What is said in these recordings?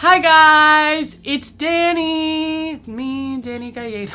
Hi guys, it's Dani, Dani Calleiro.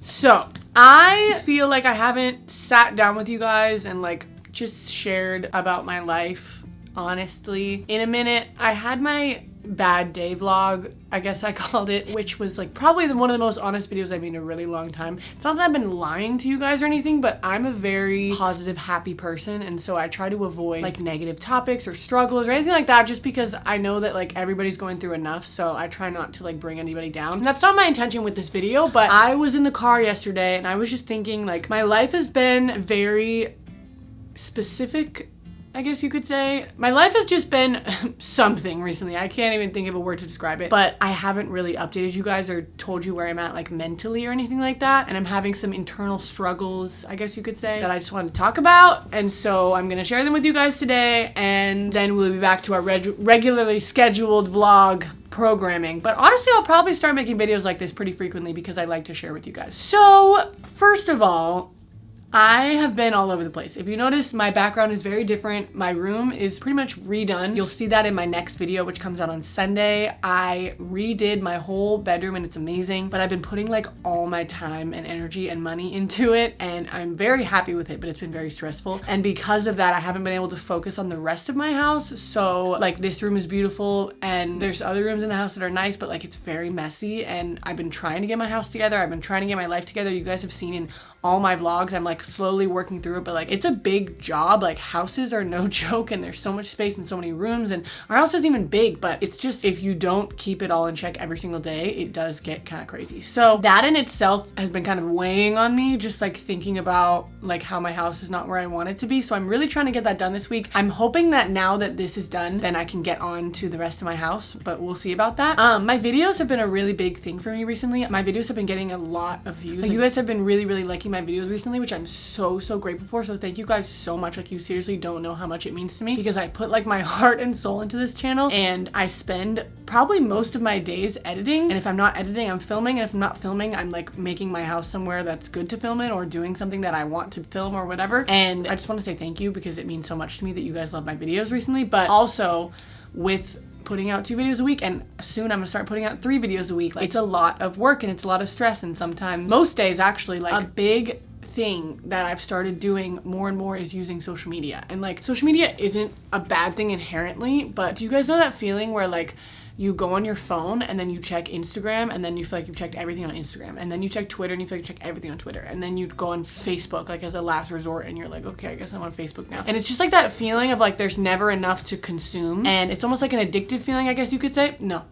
So, I feel like I haven't sat down with you guys and just shared about my life, honestly, in a minute. I had my bad day vlog, I guess I called it, which was probably one of the most honest videos I've made in a really long time. It's not that I've been lying to you guys or anything, but I'm a very positive, happy person, and so I try to avoid negative topics or struggles or anything like that, just because I know that everybody's going through enough, so I try not to bring anybody down. And that's not my intention with this video, but I was in the car yesterday and I was just thinking my life has been very specific, I guess you could say. My life has just been something recently. I can't even think of a word to describe it, but I haven't really updated you guys or told you where I'm at mentally or anything like that. And I'm having some internal struggles, I guess you could say, that I just want to talk about. And so I'm going to share them with you guys today, and then we'll be back to our regularly scheduled vlog programming. But honestly, I'll probably start making videos like this pretty frequently because I like to share with you guys. So first of all, I have been all over the place. If you notice, my background is very different. My room is pretty much redone. You'll see that in my next video, which comes out on Sunday. I redid my whole bedroom and it's amazing, but I've been putting all my time and energy and money into it, and I'm very happy with it, but it's been very stressful. And because of that, I haven't been able to focus on the rest of my house. So this room is beautiful, and there's other rooms in the house that are nice, but it's very messy, and I've been trying to get my house together. I've been trying to get my life together. You guys have seen in all my vlogs, I'm slowly working through it, but it's a big job. Houses are no joke, and there's so much space and so many rooms, and our house isn't even big, but it's just, if you don't keep it all in check every single day, it does get kind of crazy. So that in itself has been kind of weighing on me, just thinking about how my house is not where I want it to be. So I'm really trying to get that done this week. I'm hoping that now that this is done, then I can get on to the rest of my house, but we'll see about that. My videos have been a really big thing for me recently. My videos have been getting a lot of views. You guys have been really liking my videos recently, which I'm so grateful for. So thank you guys so much. You seriously don't know how much it means to me, because I put my heart and soul into this channel, and I spend probably most of my days editing. And if I'm not editing, I'm filming. And if I'm not filming, I'm making my house somewhere that's good to film it, or doing something that I want to film or whatever. And I just want to say thank you, because it means so much to me that you guys love my videos recently. But also with putting out 2 videos a week, and soon I'm gonna start putting out 3 videos a week, it's a lot of work and it's a lot of stress, and sometimes, most days actually, a big thing that I've started doing more and more is using social media. And social media isn't a bad thing inherently, but do you guys know that feeling where you go on your phone and then you check Instagram, and then you feel you've checked everything on Instagram, and then you check Twitter and you feel you've checked everything on Twitter, and then you go on Facebook as a last resort, and you're okay, I guess I'm on Facebook now. And it's just that feeling of there's never enough to consume, and it's almost an addictive feeling, I guess you could say. No,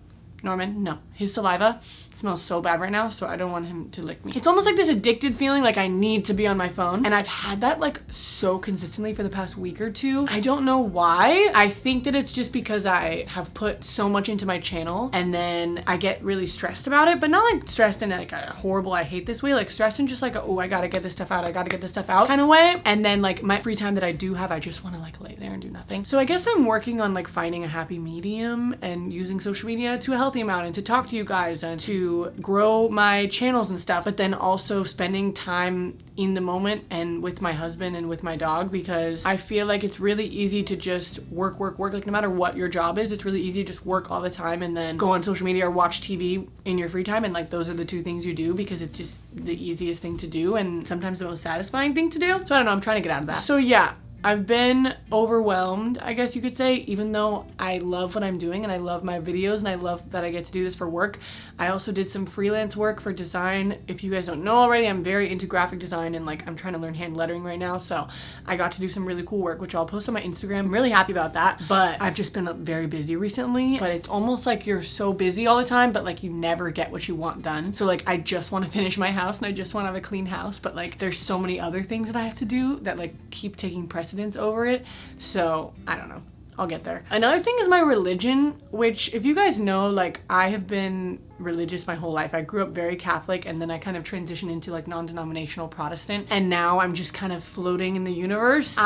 Norman, no. His saliva smells so bad right now, so I don't want him to lick me. It's almost this addicted feeling, I need to be on my phone, and I've had that so consistently for the past week or 2. I don't know why. I think that it's just because I have put so much into my channel, and then I get really stressed about it, but not stressed in a horrible, I hate this way, stressed in just oh, I gotta get this stuff out, I gotta get this stuff out kind of way. And then my free time that I do have, I just want to lay there and do nothing. So I guess I'm working on finding a happy medium and using social media to a healthy amount, and to talk to you guys, and to grow my channels and stuff, but then also spending time in the moment and with my husband and with my dog, because I feel it's really easy to just work. No matter what your job is, it's really easy to just work all the time and then go on social media or watch TV in your free time, and those are the 2 things you do, because it's just the easiest thing to do and sometimes the most satisfying thing to do. So I don't know, I'm trying to get out of that. So yeah, I've been overwhelmed, I guess you could say, even though I love what I'm doing and I love my videos and I love that I get to do this for work. I also did some freelance work for design. If you guys don't know already, I'm very into graphic design, and I'm trying to learn hand lettering right now. So I got to do some really cool work, which I'll post on my Instagram. I'm really happy about that, but I've just been very busy recently. But it's almost you're so busy all the time, but you never get what you want done. So I just want to finish my house and I just want to have a clean house, but there's so many other things that I have to do that keep taking precedence over it. So I don't know, I'll get there. Another thing is my religion, which, if you guys know, I have been religious my whole life. I grew up very Catholic, and then I kind of transitioned into non-denominational Protestant, and now I'm just kind of floating in the universe.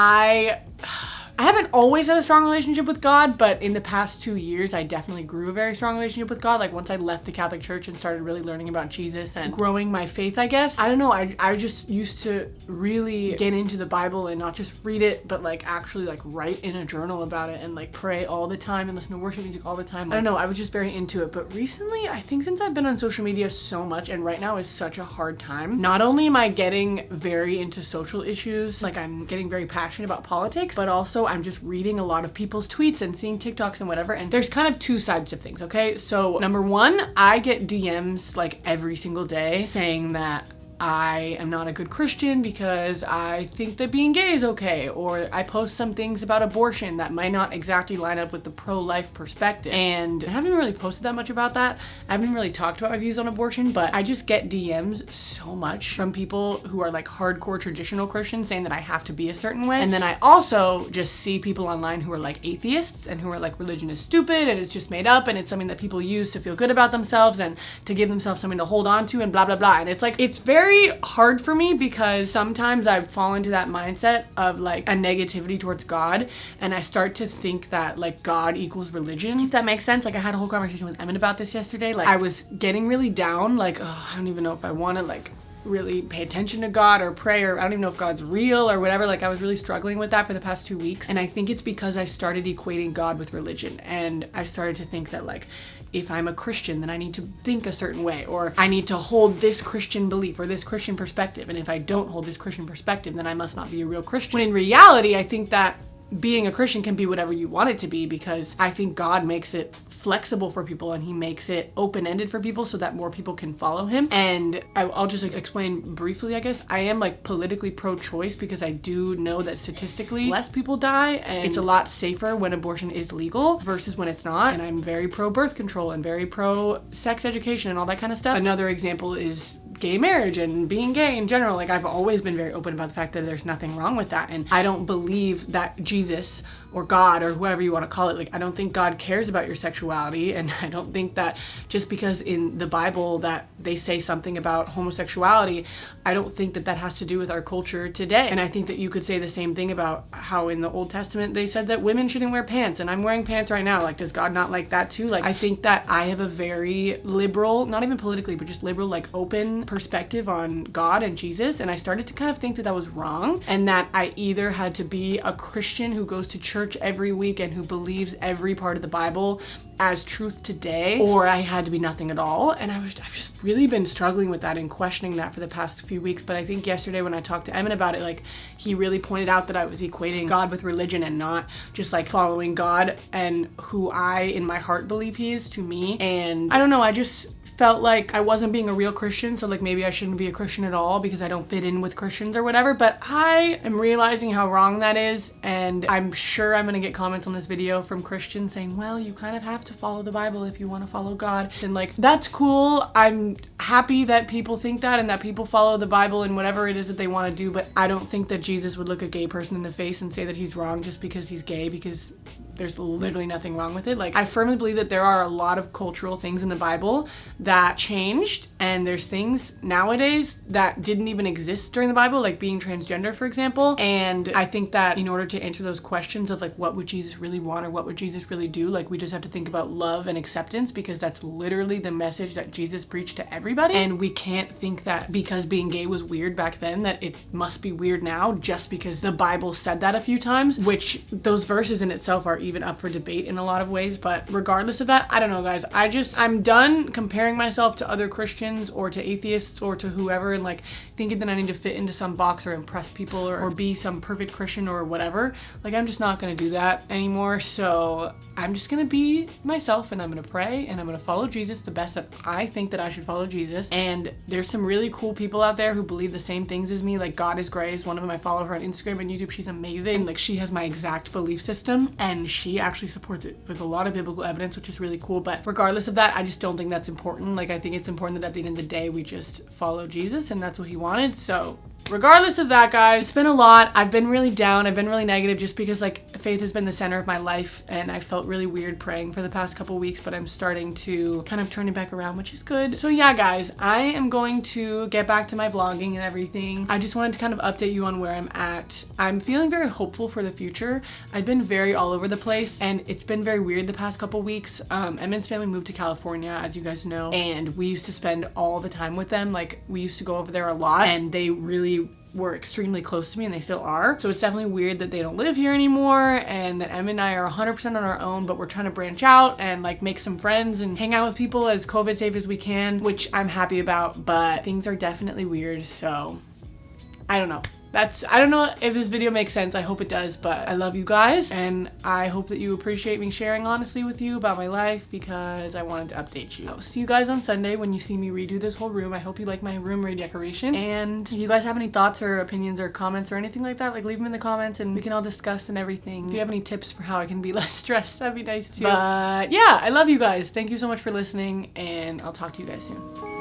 I haven't always had a strong relationship with God, but in the past 2 years, I definitely grew a very strong relationship with God. Like once I left the Catholic Church and started really learning about Jesus and growing my faith, I guess. I don't know, I just used to really get into the Bible and not just read it, but like actually like write in a journal about it and like pray all the time and listen to worship music all the time. I don't know, I was just very into it. But recently, I think since I've been on social media so much, and right now is such a hard time, not only am I getting very into social issues, like I'm getting very passionate about politics, but also I'm just reading a lot of people's tweets and seeing TikToks and whatever. And there's kind of two sides of things, okay? So number one, I get DMs like every single day saying that I am not a good Christian because I think that being gay is okay, or I post some things about abortion that might not exactly line up with the pro-life perspective. And I haven't really posted that much about that. I haven't really talked about my views on abortion, but I just get DMs so much from people who are like hardcore traditional Christians saying that I have to be a certain way. And then I also just see people online who are like atheists and who are like religion is stupid and it's just made up and it's something that people use to feel good about themselves and to give themselves something to hold on to and blah, blah, blah. And it's like, it's very hard for me because sometimes I fall into that mindset of like a negativity towards God, and I start to think that like God equals religion, if that makes sense. Like I had a whole conversation with Emmyn about this yesterday. Like I was getting really down, like, oh, I don't even know if I want to like really pay attention to God or pray, or I don't even know if God's real or whatever. Like I was really struggling with that for the past 2 weeks. And I think it's because I started equating God with religion, and I started to think that like, if I'm a Christian, then I need to think a certain way, or I need to hold this Christian belief or this Christian perspective. And if I don't hold this Christian perspective, then I must not be a real Christian. When in reality, I think that being a Christian can be whatever you want it to be, because I think God makes it flexible for people and he makes it open-ended for people so that more people can follow him. And I'll just like explain briefly, I guess. I am like politically pro-choice because I do know that statistically less people die and it's a lot safer when abortion is legal versus when it's not. And I'm very pro-birth control and very pro-sex education and all that kind of stuff. Another example is gay marriage and being gay in general. Like I've always been very open about the fact that there's nothing wrong with that. And I don't believe that Jesus or God or whoever you want to call it, like I don't think God cares about your sexuality, and I don't think that just because in the Bible that they say something about homosexuality, I don't think that that has to do with our culture today. And I think that you could say the same thing about how in the Old Testament they said that women shouldn't wear pants, and I'm wearing pants right now. Like does God not like that too? Like I think that I have a very liberal, not even politically, but just liberal, like open perspective on God and Jesus, and I started to kind of think that that was wrong, and that I either had to be a Christian who goes to church every week and who believes every part of the Bible as truth today, or I had to be nothing at all. And I've just really been struggling with that and questioning that for the past few weeks. But I think yesterday when I talked to Emmyn about it, like he really pointed out that I was equating God with religion and not just like following God and who I in my heart believe he is to me. And I don't know, I just felt like I wasn't being a real Christian, so like maybe I shouldn't be a Christian at all because I don't fit in with Christians or whatever. But I am realizing how wrong that is, and I'm sure I'm gonna get comments on this video from Christians saying, well, you kind of have to follow the Bible if you want to follow God. And like, that's cool. I'm happy that people think that and that people follow the Bible and whatever it is that they want to do, but I don't think that Jesus would look a gay person in the face and say that he's wrong just because he's gay, because there's literally nothing wrong with it. Like I firmly believe that there are a lot of cultural things in the Bible that changed, and there's things nowadays that didn't even exist during the Bible, like being transgender, for example. And I think that in order to answer those questions of like what would Jesus really want or what would Jesus really do, like we just have to think about love and acceptance, because that's literally the message that Jesus preached to everybody. And we can't think that because being gay was weird back then that it must be weird now just because the Bible said that a few times, which those verses in itself are even up for debate in a lot of ways. But regardless of that, I don't know, guys, I'm done comparing myself to other Christians or to atheists or to whoever and like thinking that I need to fit into some box or impress people or be some perfect Christian or whatever. Like I'm just not gonna do that anymore. So I'm just gonna be myself, and I'm gonna pray, and I'm gonna follow Jesus the best that I think that I should follow Jesus. And there's some really cool people out there who believe the same things as me. Like God is Grace, one of them, I follow her on Instagram and YouTube. She's amazing. Like she has my exact belief system, and she actually supports it with a lot of biblical evidence, which is really cool. But regardless of that, I just don't think that's important. Like I think it's important that at the end of the day we just follow Jesus, and that's what he wanted. So regardless of that, guys, it's been a lot. I've been really down. I've been really negative just because like faith has been the center of my life and I felt really weird praying for the past couple weeks, but I'm starting to kind of turn it back around, which is good. So yeah, guys, I am going to get back to my vlogging and everything. I just wanted to kind of update you on where I'm at. I'm feeling very hopeful for the future. I've been very all over the place and it's been very weird the past couple weeks. Emmyn's family moved to California, as you guys know, and we used to spend all the time with them. Like, we used to go over there a lot and they really were extremely close to me and they still are. So it's definitely weird that they don't live here anymore and that Emmyn and I are 100% on our own, but we're trying to branch out and like make some friends and hang out with people as COVID safe as we can, which I'm happy about, but things are definitely weird. So I don't know. I don't know if this video makes sense. I hope it does, but I love you guys and I hope that you appreciate me sharing honestly with you about my life because I wanted to update you. I'll see you guys on Sunday when you see me redo this whole room. I hope you like my room redecoration, and if you guys have any thoughts or opinions or comments or anything like that, like leave them in the comments and we can all discuss and everything. If you have any tips for how I can be less stressed, that'd be nice too. But yeah, I love you guys. Thank you so much for listening and I'll talk to you guys soon.